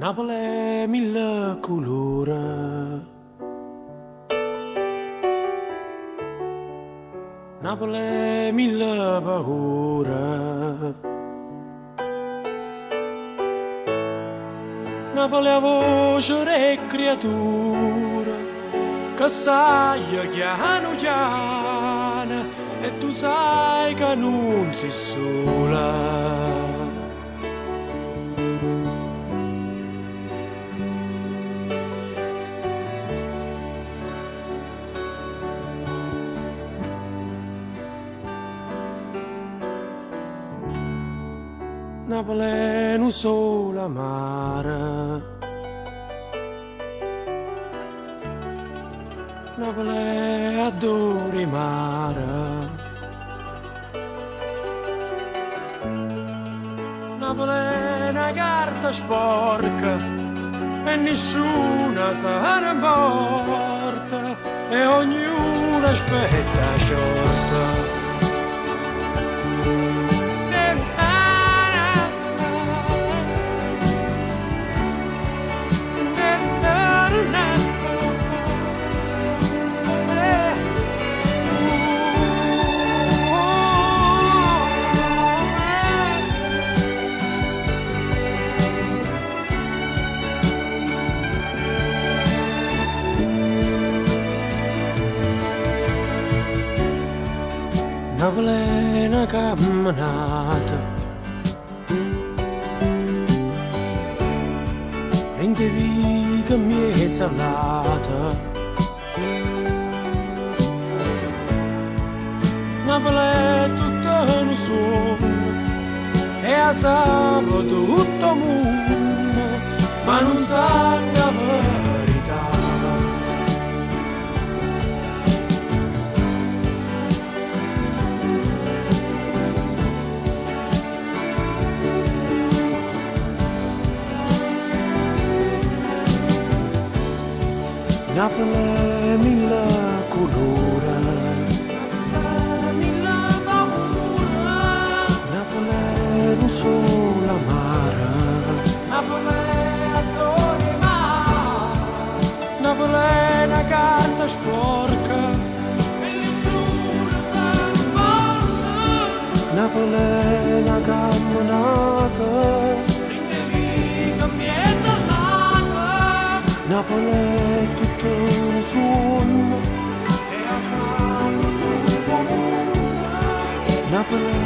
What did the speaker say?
Napoli è mille colori, Napoli è mille paure, Napoli è voce e creatura che sai chiano chiano e tu sai che non sei sola. Napoli è un solo mare, Napoli è adore mare, Napoli è una carta sporca e nessuna se ne importa e ognuno aspetta sciorta. Napoli è una camminata, prendevi che mi è salata. Napoli è tutto un sogno e a sabato tutto mondo, ma non sa la verità. Napoli è mille colori, mille paure, Napoli è un solo mare, Napoli è adore mare, Napoli è una carta sporca e nessuno sa ne porta, Napoli è una camminata, prendevi che mezza all'alba, Napoli è tutto un sogno e a sabato tutto mondo, Napoli